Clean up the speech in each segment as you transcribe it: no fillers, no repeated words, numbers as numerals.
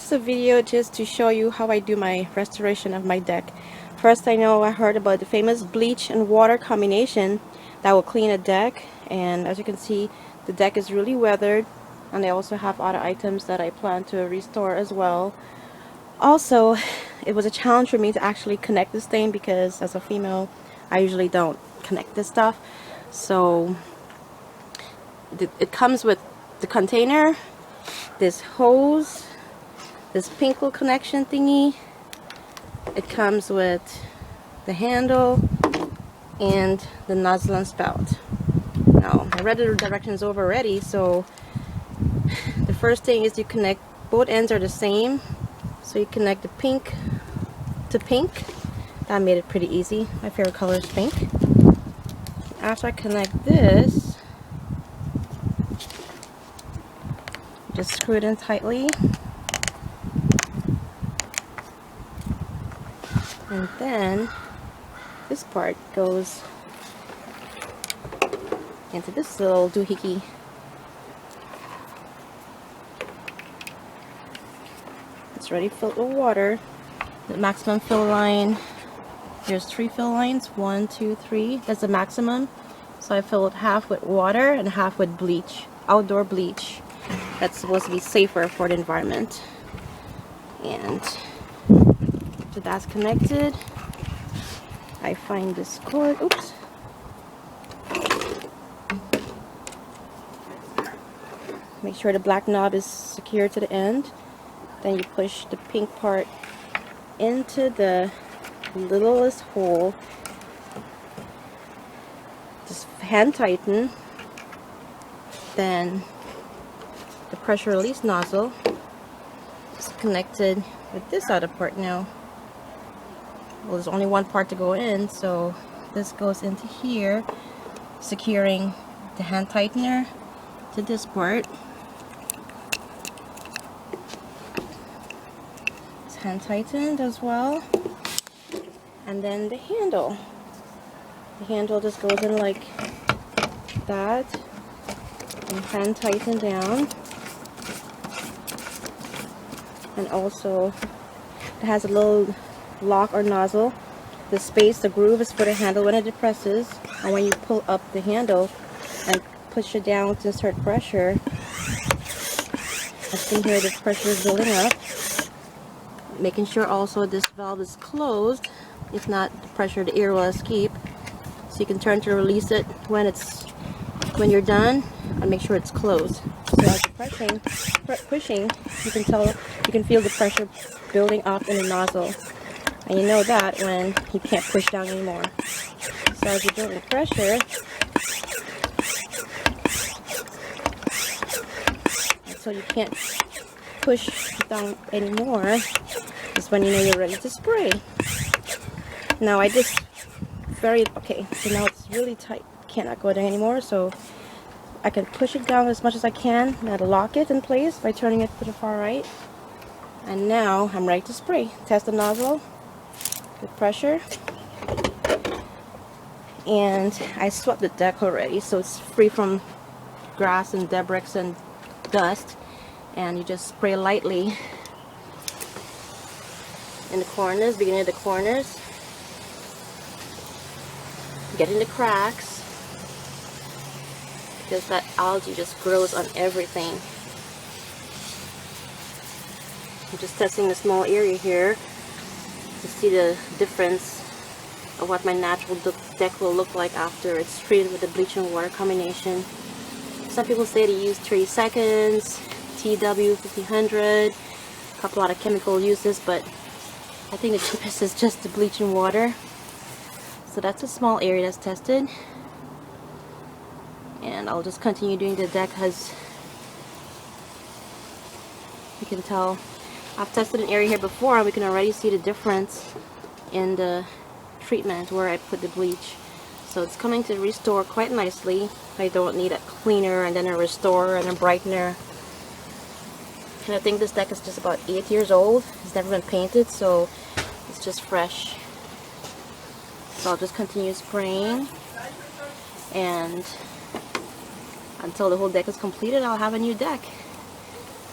this is a video just to show you how I do my restoration of my deck. First, I heard about the famous bleach and water combination that will clean a deck, and as you can see, the deck is really weathered, and I also have other items that I plan to restore as well. Also, it was a challenge for me to actually connect this thing because as a female I usually don't connect this stuff. So it comes with the container, this hose, this pink little connection thingy. It comes with the handle and the nozzle and spout. Now I read the directions over already, so the first thing is you connect, both ends are the same, so you connect the pink to pink. That made it pretty easy. My favorite color is pink. After I connect this, just screw it in tightly, and then this part goes into this little doohickey. It's already filled with water. The maximum fill line, there's 3 fill lines, 1, 2, 3, that's the maximum. So I fill it half with water and half with bleach, outdoor bleach. That's supposed to be safer for the environment. And so that's connected. I find this cord, oops. Make sure the black knob is secure to the end. Then you push the pink part into the littlest hole. Just hand tighten. Then the pressure release nozzle is connected with this other part now. Well, there's only one part to go in, so this goes into here, securing the hand tightener to this part. It's hand tightened as well. And then the handle. The handle just goes in like that and hand tighten down. And also it has a little lock or nozzle. The space, the groove is for the handle when it depresses, and when you pull up the handle and push it down to insert pressure, I think here the pressure is building up. Making sure also this valve is closed. If not, the pressure, the air will escape. So you can turn to release it when you're done, and make sure it's closed. So as you're pushing, you can feel the pressure building up in the nozzle, and you know that when you can't push down anymore. So as you're doing the pressure, so you can't push down anymore, is when you know you're ready to spray. Now I just okay, so now it's really tight, cannot go down anymore, so I can push it down as much as I can. Now to lock it in place by turning it to the far right. And now I'm ready to spray. Test the nozzle with pressure. And I swept the deck already, so it's free from grass and debris and dust. And you just spray lightly in the corners, beginning of the corners, getting the cracks, because that algae just grows on everything. I'm just testing the small area here to see the difference of what my natural deck will look like after it's treated with the bleach and water combination. Some people say to use 30 seconds, TW 1500, a couple other chemical uses, but I think the cheapest is just the bleach and water. So that's a small area that's tested, and I'll just continue doing the deck. As you can tell, I've tested an area here before, and we can already see the difference in the treatment where I put the bleach. So it's coming to restore quite nicely. I don't need a cleaner and then a restorer and a brightener. And I think this deck is just about 8 years old. It's never been painted, so it's just fresh. So I'll just continue spraying, and until the whole deck is completed, I'll have a new deck.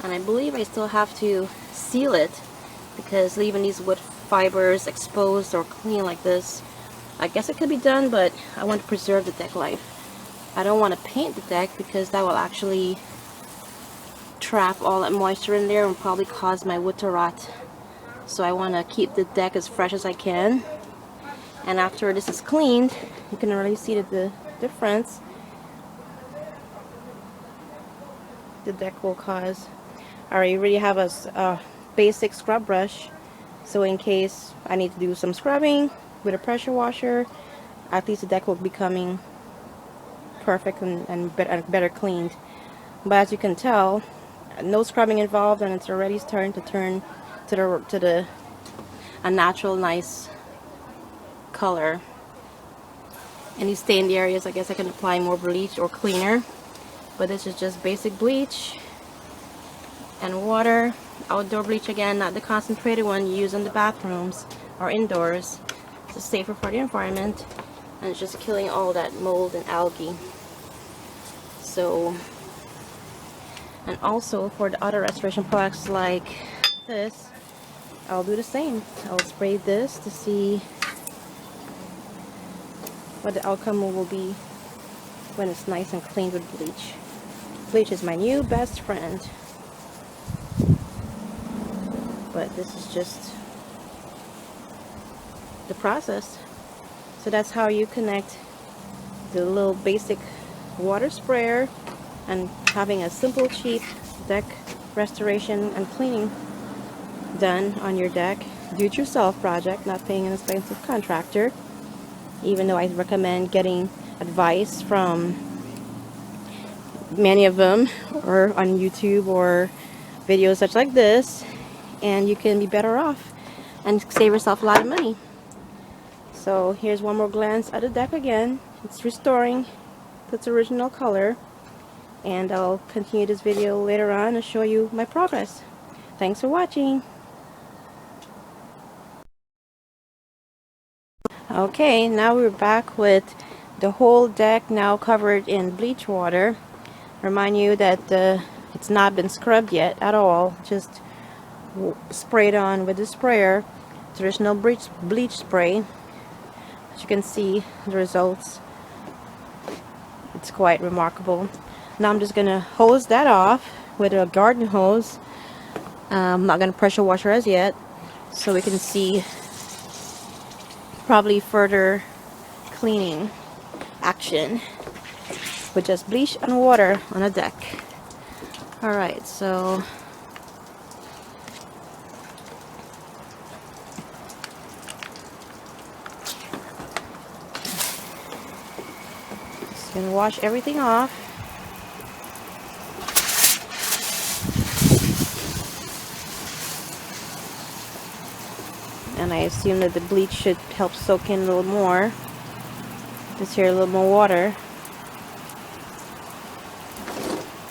And I believe I still have to seal it, because leaving these wood fibers exposed or clean like this, I guess it could be done, but I want to preserve the deck life. I don't want to paint the deck because that will actually trap all that moisture in there and probably cause my wood to rot. So I want to keep the deck as fresh as I can. And after this is cleaned, you can really see the difference the deck will cause. Alright, you already have a basic scrub brush, so in case I need to do some scrubbing with a pressure washer, at least the deck will be coming perfect and better cleaned. But as you can tell, no scrubbing involved, and it's already starting to turn to a natural nice color. Any stained areas, I guess I can apply more bleach or cleaner, but this is just basic bleach and water. Outdoor bleach again, not the concentrated one you use in the bathrooms or indoors. It's safer for the environment, and it's just killing all that mold and algae. So, and also for the other restoration products like this, I'll do the same. I'll spray this to see what the outcome will be when it's nice and clean with bleach. Bleach is my new best friend. But this is just the process. So that's how you connect the little basic water sprayer and having a simple, cheap deck restoration and cleaning done on your deck. Do it yourself project, not paying an expensive contractor. Even though I recommend getting advice from many of them, or on YouTube or videos such like this, and you can be better off and save yourself a lot of money. So here's one more glance at the deck again. It's restoring to its original color, and I'll continue this video later on and show you my progress. Thanks for watching. Okay, now we're back with the whole deck now covered in bleach water. Remind you that it's not been scrubbed yet at all, just sprayed on with the sprayer, traditional bleach spray. As you can see the results, it's quite remarkable. Now I'm just gonna hose that off with a garden hose. I'm not gonna pressure wash her as yet, so we can see probably further cleaning action with just bleach and water on a deck. Alright, so just gonna wash everything off. And I assume that the bleach should help soak in a little more. Just here a little more water.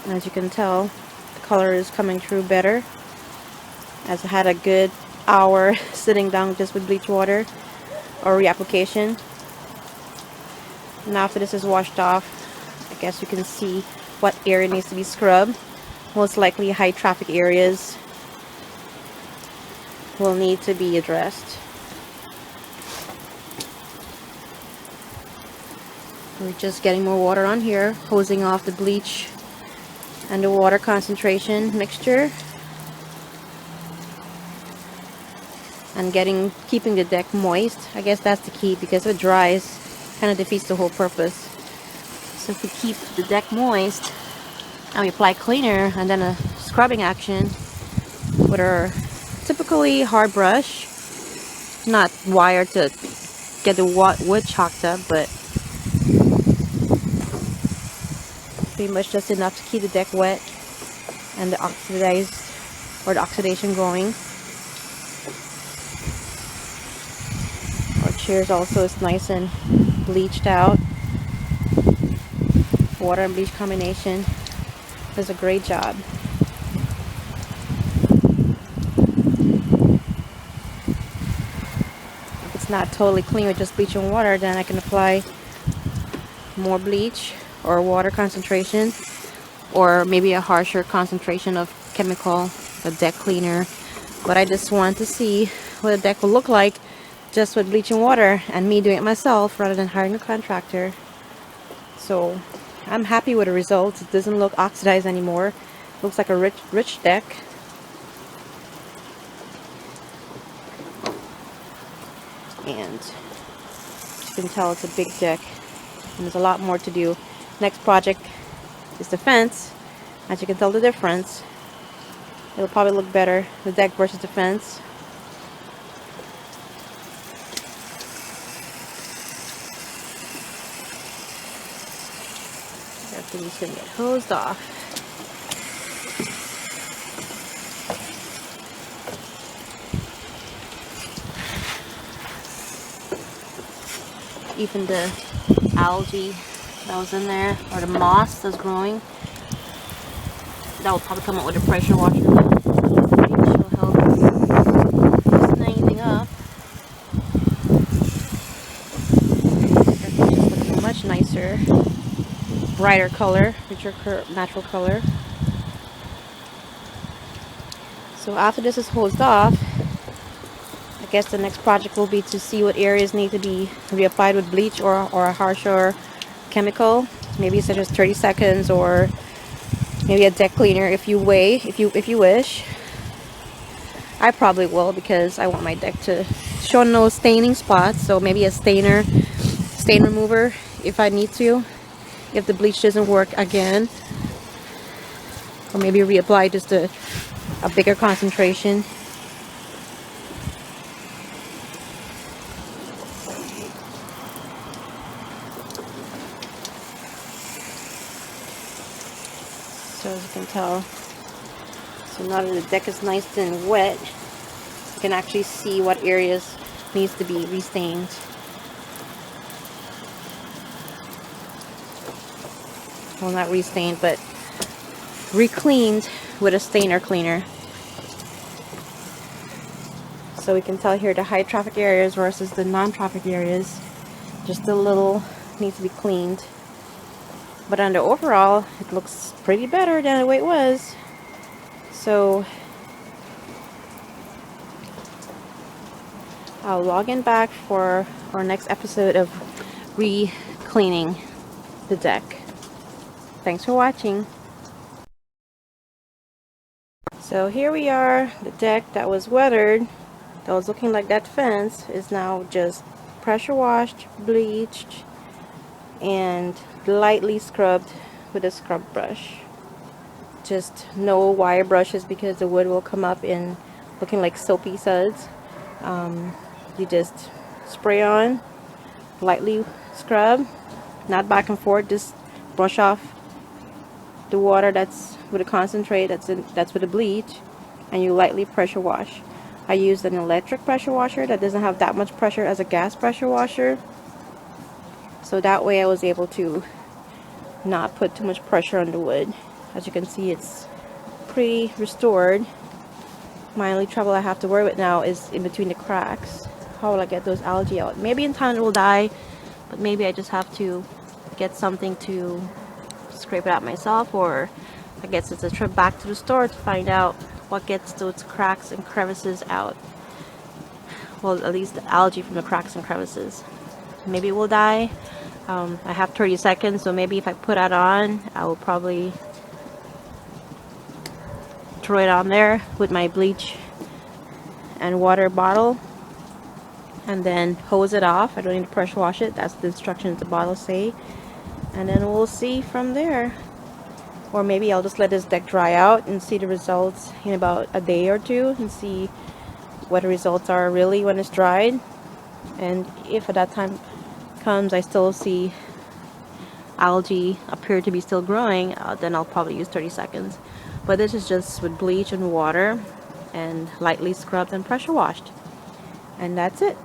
And as you can tell, the color is coming through better, as I had a good hour sitting down just with bleach water or reapplication. Now after this is washed off, I guess you can see what area needs to be scrubbed. Most likely high traffic areas will need to be addressed. We're just getting more water on here, hosing off the bleach and the water concentration mixture, and keeping the deck moist. I guess that's the key, because if it dries, kind of defeats the whole purpose. So if we keep the deck moist and we apply cleaner and then a scrubbing action with our typically hard brush, not wired to get the wood chalked up, but pretty much just enough to keep the deck wet and the oxidation going. Our chairs also is nice and bleached out. Water and bleach combination does a great job. If it's not totally clean with just bleach and water, then I can apply more bleach or water concentration, or maybe a harsher concentration of chemical, a deck cleaner, but I just want to see what the deck will look like just with bleach and water and me doing it myself rather than hiring a contractor. So I'm happy with the results. It doesn't look oxidized anymore. It looks like a rich deck. And you can tell it's a big deck and there's a lot more to do. Next project is the fence. As you can tell the difference, it'll probably look better, the deck versus the fence. Everything's gonna get hosed off. Even the algae that was in there, or the moss that's growing, that will probably come out with a pressure washer. Maybe she'll help loosen anything up. Everything's just looking much nicer, brighter color, richer natural color. So after this is hosed off, I guess the next project will be to see what areas need to be reapplied with bleach or a harsher chemical, maybe such as 30 seconds or maybe a deck cleaner if you wish. I probably will because I want my deck to show no staining spots, so maybe a stain remover if I need to, if the bleach doesn't work again, or maybe reapply just a bigger concentration. So as you can tell, so now that the deck is nice and wet, you can actually see what areas needs to be restained. Well, not restained, but re-cleaned with a stainer cleaner. So we can tell here the high traffic areas versus the non-traffic areas, just a little needs to be cleaned. But on the overall, it looks pretty better than the way it was. So I'll log in back for our next episode of re-cleaning the deck. Thanks for watching. So here we are. The deck that was weathered, that was looking like that fence, is now just pressure washed, bleached, and lightly scrubbed with a scrub brush. Just no wire brushes because the wood will come up in looking like soapy suds. You just spray on, lightly scrub, not back and forth, just brush off the water that's with a concentrate that's with the bleach, and you lightly pressure wash. I used an electric pressure washer that doesn't have that much pressure as a gas pressure washer, so that way I was able to not put too much pressure on the wood. As you can see, it's pretty restored. My only trouble I have to worry with now is in between the cracks. How will I get those algae out? Maybe in time it will die, but maybe I just have to get something to scrape it out myself, or I guess it's a trip back to the store to find out what gets those cracks and crevices out. Well, at least the algae from the cracks and crevices. Maybe it will die. I have 30 seconds, so maybe if I put that on, I will probably throw it on there with my bleach and water bottle and then hose it off. I don't need to pressure wash it. That's the instructions the bottle say. And then we'll see from there. Or maybe I'll just let this deck dry out and see the results in about a day or two and see what the results are really when it's dried. And if at that time comes I still see algae appear to be still growing, then I'll probably use 30 seconds. But this is just with bleach and water and lightly scrubbed and pressure washed. And that's it.